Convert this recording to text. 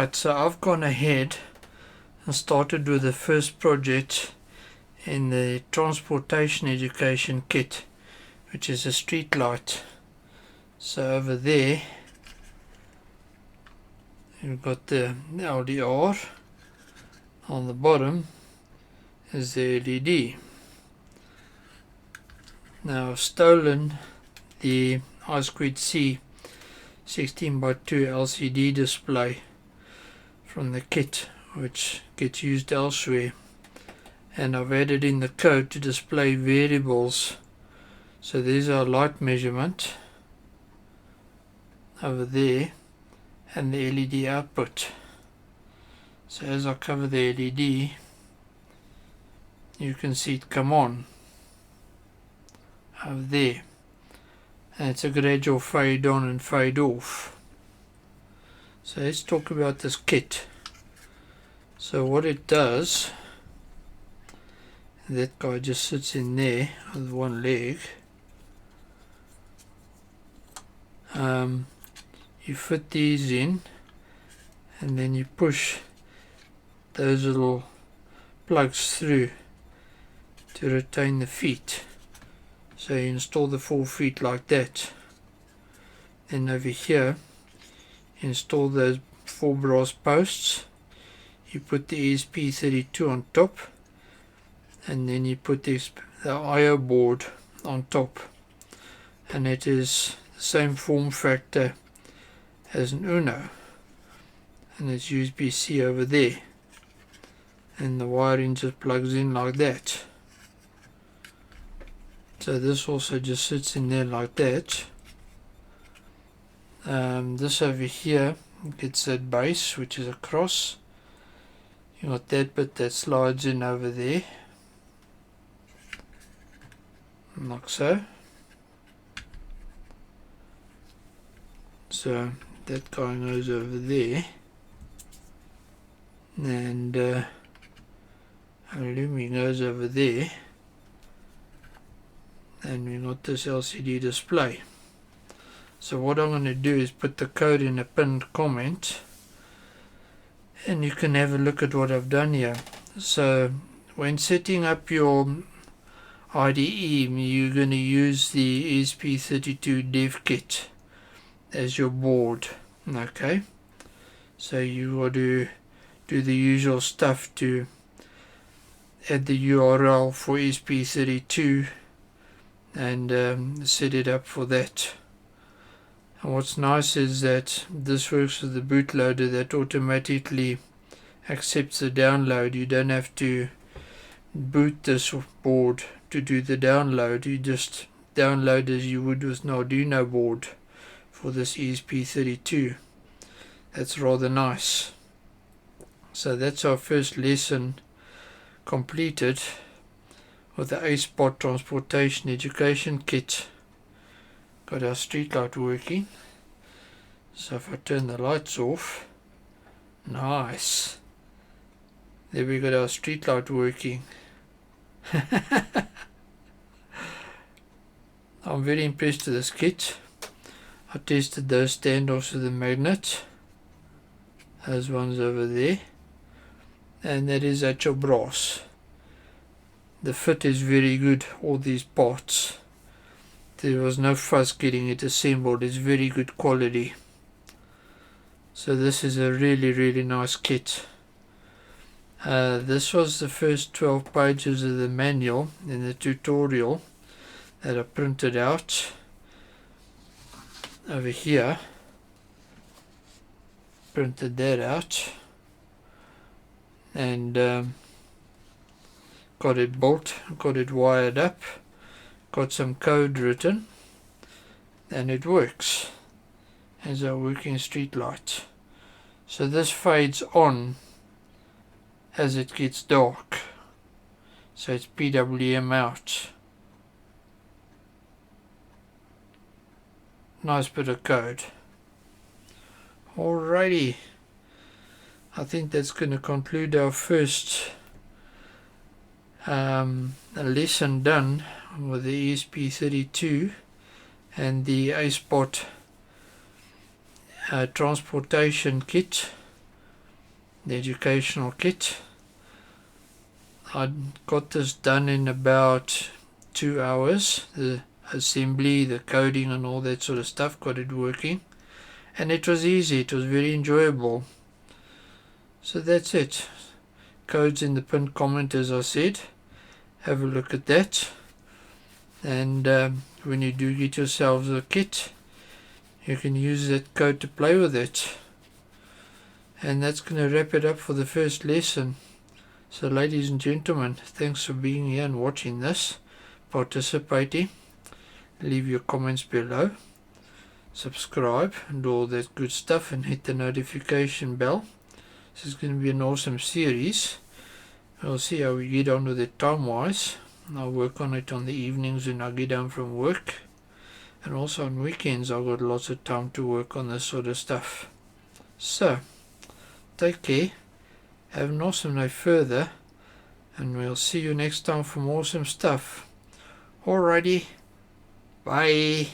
Right, so I've gone ahead and started with the first project in the Transportation Education Kit, which is a street light. So over there you've got the LDR, on the bottom is the LED. Now I've stolen the I²C 16:2 LCD display from the kit, which gets used elsewhere, and I've added in the code to display variables. So there's our light measurement over there and the LED output. So as I cover the LED, you can see it come on over there, and it's a gradual fade on and fade off. So let's talk about this kit. So what it does, that guy just sits in there with one leg. You fit these in, and then you push those little plugs through to retain the feet. So you install the 4 feet like that. Then over here install those 4 brass posts. You put the ESP32 on top, and then you put the I/O board on top, and it is the same form factor as an Uno, and it's USB-C over there, and the wiring just plugs in like that. So this also just sits in there like that. This over here gets that base, which is a cross. You got that bit that slides in over there, like so. So that guy goes over there, and aluminium goes over there, and we got this LCD display. So what I'm going to do is put the code in a pinned comment, and you can have a look at what I've done here. So when setting up your IDE, you're going to use the ESP32 dev kit as your board. Okay, so you got to do the usual stuff to add the URL for ESP32 and set it up for that. And what's nice is that this works with the bootloader that automatically accepts the download. You don't have to boot this board to do the download. You just download as you would with an Arduino board for this ESP32. That's rather nice. So that's our first lesson completed with the Acebot Transportation Education Kit. Got our street light working. So if I turn the lights off, nice. There we got our street light working. I'm very impressed with this kit. I tested those standoffs with the magnet, those ones over there, and that is actual brass. The fit is very good, all these parts. There was no fuss getting it assembled. It's very good quality. So this is a really nice kit. This was the first 12 pages of the manual in the tutorial that I printed out over here. Printed that out and got it built, got it wired up, got some code written, and it works as a working street light. So this fades on as it gets dark, so it's PWM out. Nice bit of code. Alrighty, I think that's going to conclude our first lesson done with the ESP32 and the Acebot Transportation Kit the educational kit. I got this done in about 2 hours. The assembly, the coding and all that sort of stuff, got it working. And it was easy, it was very enjoyable. So that's it. Codes in the pinned comment, as I said. Have a look at that. And when you do get yourselves a kit, you can use that code to play with it. And that's going to wrap it up for the first lesson. So ladies and gentlemen, thanks for being here and watching this, participating. Leave your comments below, subscribe and all that good stuff, and hit the notification bell. This is going to be an awesome series. We'll see how we get on with it time wise. I'll work on it on the evenings when I get home from work, and also on weekends I've got lots of time to work on this sort of stuff. So take care, have an awesome day further, and we'll see you next time for more awesome stuff. Alrighty, bye.